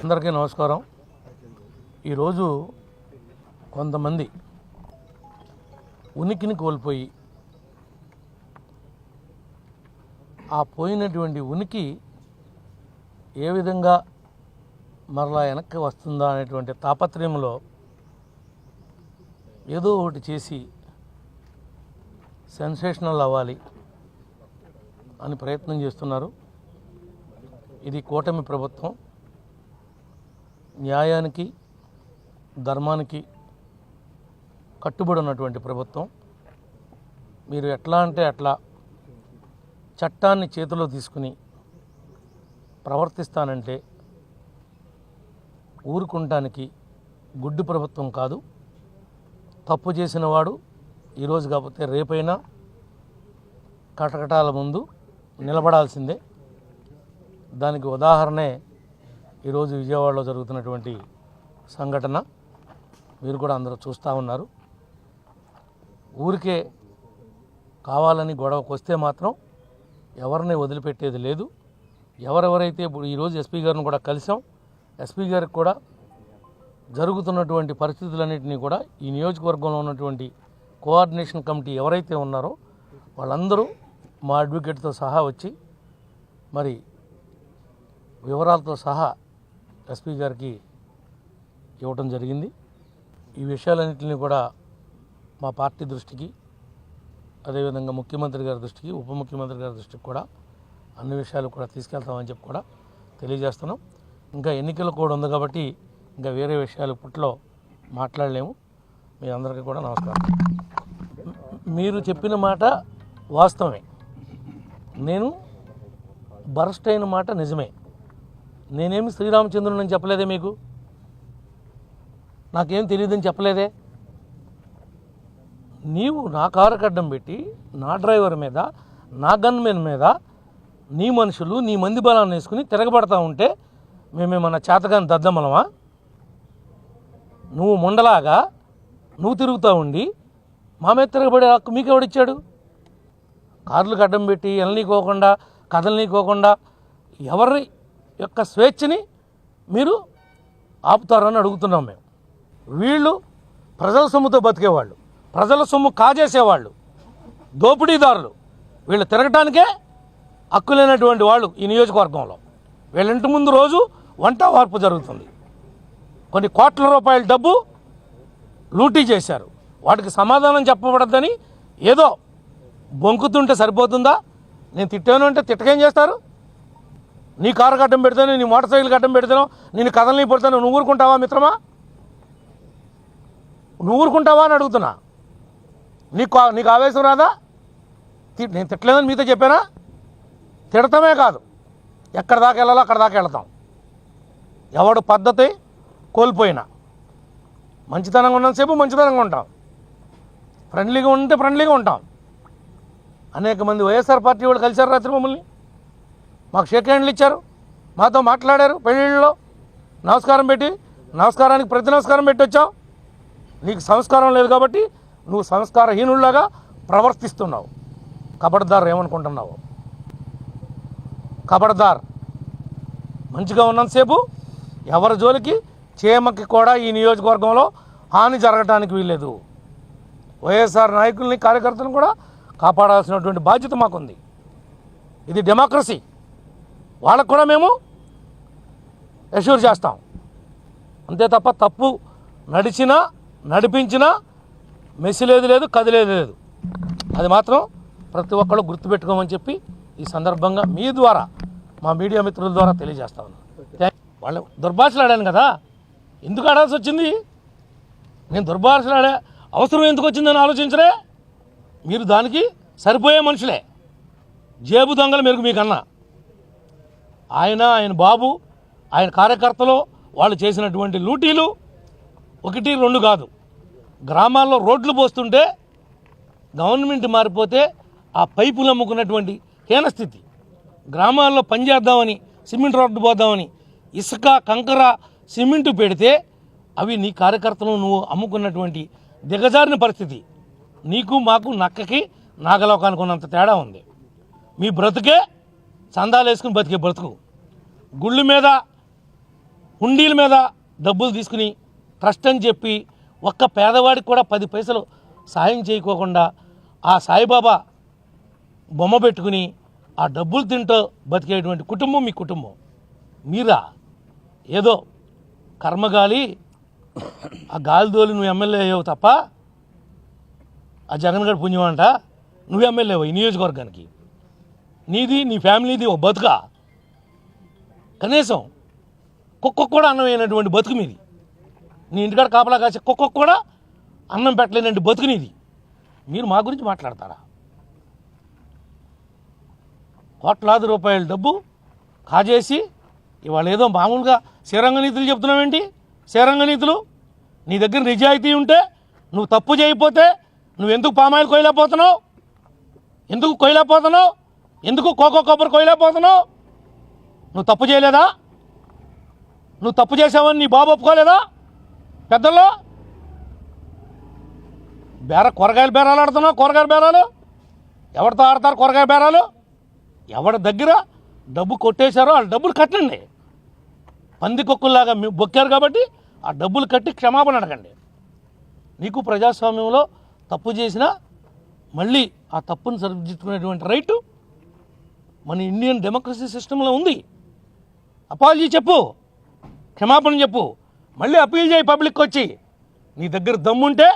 అందరికీ నమస్కారం. ఈరోజు కొంతమంది ఉనికిని కోల్పోయి ఆ పోయినటువంటి ఉనికి ఏ విధంగా మరలా వెనక్కి వస్తుందా అనేటువంటి తాపత్రయంలో ఏదో ఒకటి చేసి సెన్సేషనల్ అవ్వాలి అని ప్రయత్నం చేస్తున్నారు. ఇది కూటమి ప్రభుత్వం న్యాయానికి ధర్మానికి కట్టుబడి ఉన్నటువంటి ప్రభుత్వం. మీరు ఎట్లా అంటే అట్లా చట్టాన్ని చేతిలో తీసుకుని ప్రవర్తిస్తానంటే ఊరుకుంటానికి గుడ్డి ప్రభుత్వం కాదు. తప్పు చేసిన వాడు ఈరోజు కాకపోతే రేపైనా కటకటాల ముందు నిలబడాల్సిందే. దానికి ఉదాహరణే ఈరోజు విజయవాడలో జరుగుతున్నటువంటి సంఘటన. మీరు కూడా అందరూ చూస్తూ ఉన్నారు. ఊరికే కావాలని గొడవకు వస్తే మాత్రం ఎవరిని వదిలిపెట్టేది లేదు. ఎవరెవరైతే ఇప్పుడు ఈరోజు ఎస్పీ గారిని కూడా కలిసాం. ఎస్పీ గారికి కూడా జరుగుతున్నటువంటి పరిస్థితులన్నింటినీ కూడా ఈ నియోజకవర్గంలో ఉన్నటువంటి కోఆర్డినేషన్ కమిటీ ఎవరైతే ఉన్నారో వాళ్ళందరూ మా అడ్వకేట్తో సహా వచ్చి మరి వివరాలతో సహా ఎస్పీ గారికి ఇవ్వటం జరిగింది. ఈ విషయాలన్నింటినీ కూడా మా పార్టీ దృష్టికి, అదేవిధంగా ముఖ్యమంత్రి గారి దృష్టికి, ఉప ముఖ్యమంత్రి గారి దృష్టికి కూడా అన్ని విషయాలు కూడా తీసుకెళ్తామని చెప్పి కూడా తెలియజేస్తున్నాం. ఇంకా ఎన్నికల కూడా ఉంది కాబట్టి ఇంకా వేరే విషయాలు ఇప్పట్లో మాట్లాడలేము. మీ అందరికీ కూడా నమస్కారం. మీరు చెప్పిన మాట వాస్తవమే. నేను బరస్ట్ అయిన మాట నిజమే. నేనేమి శ్రీరామచంద్రుని అని చెప్పలేదే, మీకు నాకేం తెలియదని చెప్పలేదే. నీవు నా కారు అడ్డం పెట్టి నా డ్రైవర్ మీద, నా గన్మెన్ మీద నీ మనుషులు నీ మంది బలాన్ని వేసుకుని తిరగబడతా ఉంటే మేమేమన్నా చేతగాని దద్దమలమా? నువ్వు ముండలాగా నువ్వు తిరుగుతూ ఉండి మా మీద తిరగబడే హక్కు మీకెవడిచ్చాడు? కార్లకు అడ్డం పెట్టి ఎననీకోకుండా కదలనీకోకుండా ఎవరి యొక్క స్వేచ్ఛని మీరు ఆపుతారని అడుగుతున్నాం మేము. వీళ్ళు ప్రజల సొమ్ముతో బతికేవాళ్ళు, ప్రజల సొమ్ము కాజేసేవాళ్ళు, దోపిడీదారులు. వీళ్ళు తిరగటానికే హక్కు లేనటువంటి వాళ్ళు ఈ నియోజకవర్గంలో. వీళ్ళ ఇంటి ముందు రోజు వంట వార్పు జరుగుతుంది. కొన్ని కోట్ల రూపాయల డబ్బు లూటీ చేశారు. వాటికి సమాధానం చెప్పబడద్దని ఏదో బొంకుతుంటే సరిపోతుందా? నేను తిట్టాను అంటే తిట్టకేం చేస్తారు? నీ కారు అడ్డం పెడతాను, నీ మోటార్ సైకిల్ అడ్డం పెడతాను, నేను కథలని పడతాను. నువ్వు ఊరుకుంటావా మిత్రమా? నువ్వు ఊరుకుంటావా అని అడుగుతున్నా. నీకు ఆవేశం రాదా? నేను తిట్టలేదని మీతో చెప్పానా? తిడతామే కాదు, ఎక్కడ దాకా వెళ్ళాలో అక్కడ దాకా వెళతాం. ఎవడు పద్ధతి కోల్పోయినా మంచితనంగా ఉన్నంతసేపు మంచితనంగా ఉంటాం, ఫ్రెండ్లీగా ఉంటే ఫ్రెండ్లీగా ఉంటాం. అనేక మంది వైఎస్ఆర్ పార్టీ వాళ్ళు కలిశారు రాత్రి మమ్మల్ని, మాకు షేక్ హ్యాండ్లు ఇచ్చారు, మాతో మాట్లాడారు. పెళ్ళిళ్ళలో నమస్కారం పెట్టి, నమస్కారానికి ప్రతి నమస్కారం పెట్టి వచ్చావు. నీకు సంస్కారం లేదు కాబట్టి నువ్వు సంస్కారహీనుల్లాగా ప్రవర్తిస్తున్నావు. కబడ్దార్ ఏమనుకుంటున్నావు? కబడ్దార్. మంచిగా ఉన్నంతసేపు ఎవరి జోలికి చీమకి కూడా ఈ నియోజకవర్గంలో హాని జరగటానికి వీల్లేదు. వైఎస్ఆర్ నాయకుల్ని కార్యకర్తలను కూడా కాపాడాల్సినటువంటి బాధ్యత మాకుంది. ఇది డెమోక్రసీ. వాళ్ళకు కూడా మేము అష్యూర్ చేస్తాం. అంతే తప్ప తప్పు నడిచినా నడిపించినా మెసిలేదు లేదు, కదిలేదు లేదు. అది మాత్రం ప్రతి ఒక్కళ్ళు గుర్తుపెట్టుకోమని చెప్పి ఈ సందర్భంగా మీ ద్వారా మా మీడియా మిత్రుల ద్వారా తెలియజేస్తా ఉన్నాను. వాళ్ళ దుర్భాషలు ఆడాను కదా, ఎందుకు ఆడాల్సి వచ్చింది? నేను దుర్భాషలు ఆడా అవసరం ఎందుకు వచ్చిందని ఆలోచించరే? మీరు దానికి సరిపోయే మనుషులే. జేబు దొంగలు మెరుగు మీకన్నా. ఆయన బాబు, ఆయన కార్యకర్తలు వాళ్ళు చేసినటువంటి లూటీలు 1, 2 కాదు. గ్రామాల్లో రోడ్లు పోస్తుంటే గవర్నమెంట్ మారిపోతే ఆ పైపులు అమ్ముకున్నటువంటి హీనస్థితి. గ్రామాల్లో పనిచేద్దామని సిమెంట్ రోడ్డు పోద్దామని ఇసుక, కంకర, సిమెంటు పెడితే అవి నీ కార్యకర్తలు నువ్వు అమ్ముకున్నటువంటి దిగజారిన పరిస్థితి. నీకు మాకు నక్కకి నాగలోకానికి ఉన్నంత తేడా ఉంది. మీ బ్రతుకే చందాలు వేసుకుని బతికే బ్రతుకు. గుళ్ళు మీద, హుండీల మీద డబ్బులు తీసుకుని ట్రస్ట్ అని చెప్పి ఒక్క పేదవాడికి కూడా 10 పైసలు సాయం చేయకోకుండా ఆ సాయిబాబా బొమ్మ పెట్టుకుని ఆ డబ్బులు తింటూ బతికేటువంటి కుటుంబం మీ కుటుంబం. మీరా ఏదో కర్మగాలి ఆ గాలిదోలి నువ్వు ఎమ్మెల్యే అయ్యావు తప్ప ఆ జగన్ గారి పుణ్యం అంట నువ్వు ఎమ్మెల్యే అయ్యావు ఈ నియోజకవర్గానికి. నీది నీ ఫ్యామిలీది ఒక బతుక. కనీసం కుక్కకు కూడా అన్నం అయినటువంటి బతుకు మీది. నీ ఇంటికాడ కాపలా కాసే కుక్కకు కూడా అన్నం పెట్టలేనండి బతుకు నీది. మీరు మా గురించి మాట్లాడతారా? కోట్లాది రూపాయల డబ్బు కాజేసి ఇవాళ ఏదో మామూలుగా శ్రీరంగ నీతులు చెప్తున్నావేంటి? శ్రీరంగ నీతులు నీ దగ్గర నిజాయితీ ఉంటే, నువ్వు తప్పు చేయకపోతే నువ్వు ఎందుకు పామాయిల్ కొయ్యలేకపోతున్నావు? ఎందుకు కొయ్యలేకపోతున్నావు? ఎందుకు కోకో కొబ్బరి కొయ్యలేకపోతున్నావు? నువ్వు తప్పు చేయలేదా? నువ్వు తప్పు చేసావని నీ బాబు ఒప్పుకోలేదా? పెద్దల్లో కూరగాయల బేరాలు ఆడుతున్నావు. కూరగాయల బేరాలు ఎవరితో ఆడతారు? కూరగాయ బేరాలు ఎవరి దగ్గర డబ్బు కొట్టేశారో వాళ్ళ డబ్బులు కట్టండి. పందికొక్కుల్లాగా బొక్కారు కాబట్టి ఆ డబ్బులు కట్టి క్షమాపణ అడగండి. నీకు ప్రజాస్వామ్యంలో తప్పు చేసినా మళ్ళీ ఆ తప్పును సరిదిద్దుకునేటువంటి రైటు మన ఇండియన్ డెమోక్రసీ సిస్టంలో ఉంది. అపాలజీ చెప్పు, క్షమాపణ చెప్పు, మళ్ళీ అప్పీల్ చేయి పబ్లిక్ వచ్చి. నీ దగ్గర దమ్ముంటే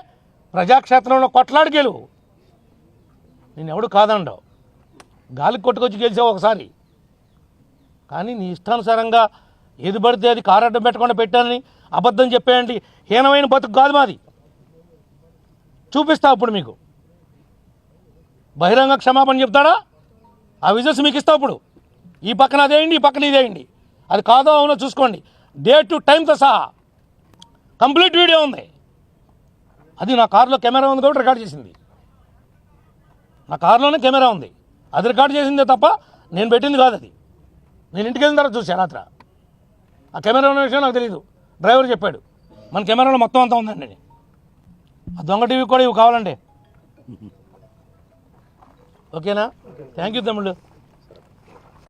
ప్రజాక్షేత్రంలో కొట్లాడి గెలువు. నేను ఎవడు కాదండవు. గాలికి కొట్టుకొచ్చి గెలిచావు ఒకసారి, కానీ నీ ఇష్టానుసారంగా ఏది పడితే అది కారడ్డం పెట్టకుండా పెట్టాలని అబద్ధం చెప్పేయండి. హీనమైన బతుకు కాదు మాది. చూపిస్తా ఇప్పుడు మీకు. బహిరంగ క్షమాపణ చెప్తాడా? ఆ విజువల్స్ మీకు ఇస్తా. ఇప్పుడు ఈ పక్కన అదేయండి, ఈ పక్కన ఇదేయండి. అది కాదో అవునో చూసుకోండి. డేట్ టైంతో సహా కంప్లీట్ వీడియో ఉంది. అది నా కారులో కెమెరా ఉంది కాబట్టి రికార్డ్ చేసింది. నా కారులోనే కెమెరా ఉంది, అది రికార్డ్ చేసిందే తప్ప నేను పెట్టింది కాదు. అది నేను ఇంటికి వెళ్ళిన తర్వాత చూసా రాత్ర. ఆ కెమెరా ఉన్న విషయం నాకు తెలియదు, డ్రైవర్ చెప్పాడు. మన కెమెరాలో మొత్తం అంతా ఉందండి. ఆ దొంగ టీవీ కూడా ఇవి కావాలండి. ఓకేనా? థ్యాంక్ యూ తమ్ముళ్ళు.